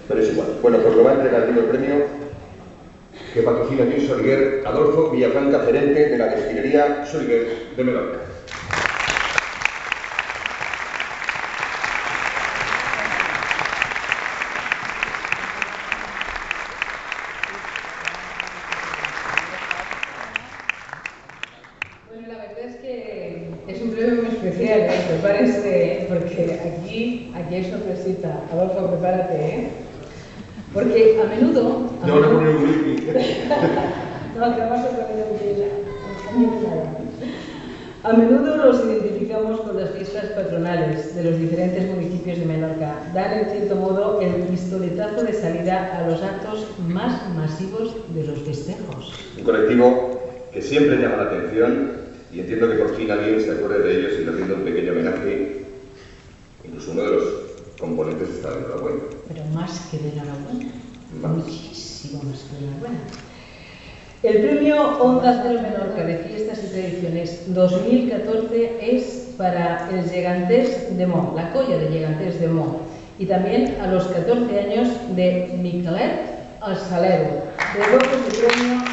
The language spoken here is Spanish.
Pero es igual. Bueno, pues lo va a entregar el premio que patrocina Luis Soriguer, Adolfo Villafranca, gerente de la destilería Soriguer de Menorca. Bueno, la verdad es que es un premio muy especial, ¿eh? Prepárense, porque aquí hay sorpresita. Adolfo, prepárate, ¿eh? Porque a menudo... Te van a poner un whisky. No, que vamos a poner a menudo los identificamos con las fiestas patronales de los diferentes municipios de Menorca. Dan, en cierto modo, el pistoletazo de salida a los actos más masivos de los festejos. Un colectivo que siempre llama la atención y entiendo que por fin alguien se acuerde de ellos y le rinde un pequeño homenaje. Incluso uno de los componentes está de enhorabuena. Pero más que de enhorabuena, muchísimo más que de enhorabuena. El premio Onda Cero Menorca de Fiestas y Tradiciones 2014 es para el Geganters de Mo, la colla de Geganters de Mo, y también a los 14 años de Miquelet el Salero. De golpe de premio